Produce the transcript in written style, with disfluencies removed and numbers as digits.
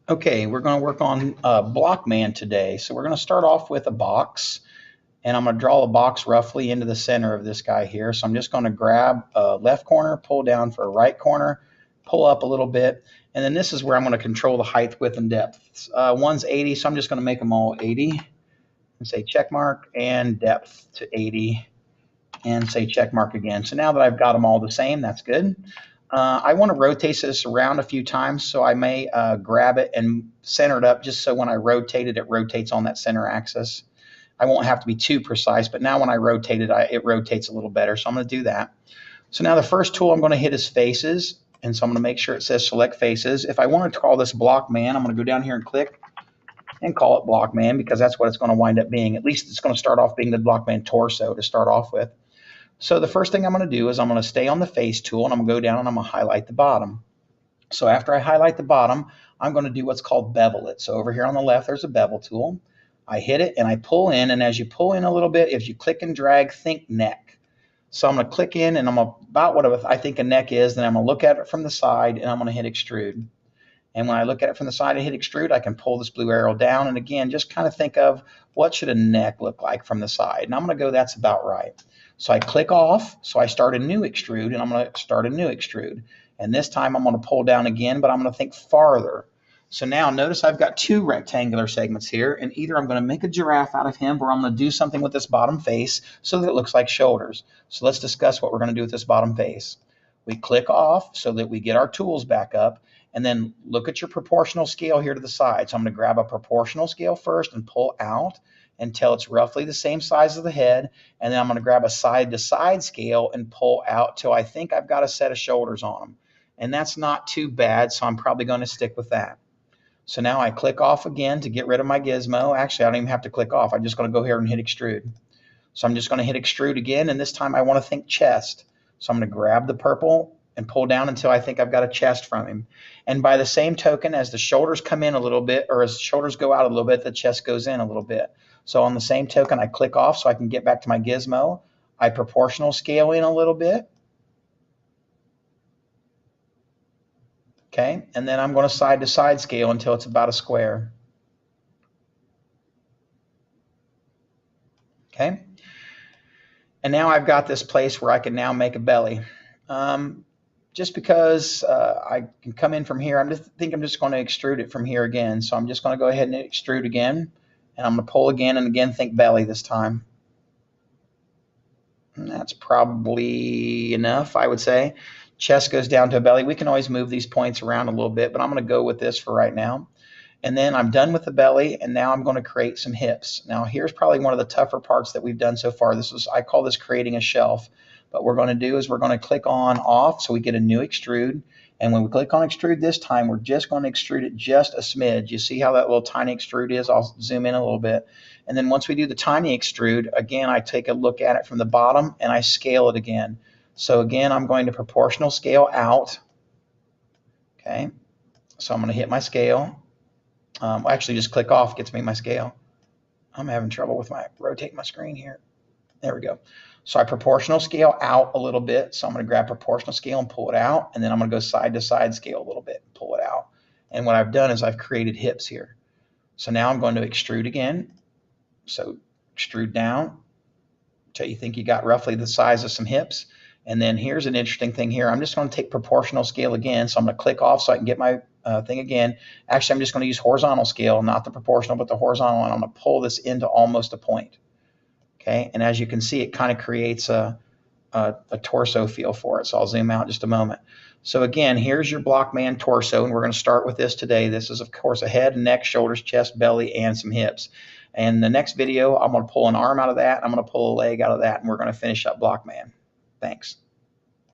Okay, we're going to work on Blockman today. So we're going to start off with a box, and I'm going to draw a box roughly into the center of this guy here. So I'm just going to grab a left corner, pull down for a right corner, pull up a little bit, and then this is where I'm going to control the height, width, and depth. One's 80, so I'm just going to make them all 80, and say check mark, and depth to 80, and say check mark again. So now that I've got them all the same, that's good. I want to rotate this around a few times, so I may grab it and center it up just so when I rotate it, it rotates on that center axis. I won't have to be too precise, but now when I rotate it, it rotates a little better, so I'm going to do that. So now the first tool I'm going to hit is faces, and so I'm going to make sure it says select faces. If I wanted to call this Blockman, I'm going to go down here and click and call it Blockman because that's what it's going to wind up being. At least it's going to start off being the Blockman torso to start off with. So the first thing I'm going to do is I'm going to stay on the face tool, and I'm going to go down and I'm going to highlight the bottom. So after I highlight the bottom, I'm going to do what's called bevel it. So over here on the left, there's a bevel tool. I hit it and I pull in, and as you pull in a little bit, if you click and drag, think neck. So I'm going to click in, and I'm about what I think a neck is, then I'm going to look at it from the side, and I'm going to hit extrude. And when I look at it from the side and hit extrude, I can pull this blue arrow down, and again, just kind of think of what should a neck look like from the side. And I'm going to go, that's about right. So I click off, so I start a new extrude, and I'm going to start a new extrude. And this time I'm going to pull down again, but I'm going to think farther. So now notice I've got two rectangular segments here, and either I'm going to make a giraffe out of him, or I'm going to do something with this bottom face so that it looks like shoulders. So let's discuss what we're going to do with this bottom face. We click off so that we get our tools back up, and then look at your proportional scale here to the side. So I'm going to grab a proportional scale first and pull out until it's roughly the same size as the head, and then I'm going to grab a side-to-side scale and pull out till I think I've got a set of shoulders on them. And that's not too bad, so I'm probably going to stick with that. So now I click off again to get rid of my gizmo. Actually, I don't even have to click off. I'm just going to go here and hit extrude. So I'm just going to hit extrude again, and this time I want to think chest. So I'm going to grab the purple and pull down until I think I've got a chest from him. And by the same token, as the shoulders come in a little bit, or as the shoulders go out a little bit, the chest goes in a little bit. So on the same token, I click off so I can get back to my gizmo. I proportional scale in a little bit. Okay, and then I'm going to side-to-side scale until it's about a square. Okay, and now I've got this place where I can now make a belly. Just because I can come in from here, I'm just going to extrude it from here again. So I'm just going to go ahead and extrude again, and I'm going to pull again and again think belly this time. And that's probably enough, I would say. Chest goes down to a belly. We can always move these points around a little bit, but I'm going to go with this for right now. And then I'm done with the belly, and now I'm going to create some hips. Now here's probably one of the tougher parts that we've done so far. I call this creating a shelf. What we're going to do is we're going to click on off so we get a new extrude. And when we click on extrude this time, we're just going to extrude it just a smidge. You see how that little tiny extrude is? I'll zoom in a little bit. And then once we do the tiny extrude, again, I take a look at it from the bottom and I scale it again. So again, I'm going to proportional scale out. Okay, so I'm going to hit my scale. Actually, just click off gets me my scale. I'm having trouble with rotating my screen here. There we go. So I proportional scale out a little bit. So I'm going to grab proportional scale and pull it out. And then I'm going to go side to side scale a little bit and pull it out. And what I've done is I've created hips here. So now I'm going to extrude again. So extrude down until you think you got roughly the size of some hips. And then here's an interesting thing here. I'm just going to take proportional scale again. So I'm going to click off so I can get my thing again. Actually, I'm just going to use horizontal scale, not the proportional, but the horizontal. And I'm going to pull this into almost a point. Okay, and as you can see, it kind of creates a torso feel for it. So I'll zoom out just a moment. So again, here's your Blockman torso, and we're going to start with this today. This is, of course, a head, neck, shoulders, chest, belly, and some hips. And the next video, I'm going to pull an arm out of that. I'm going to pull a leg out of that, and we're going to finish up Blockman. Thanks.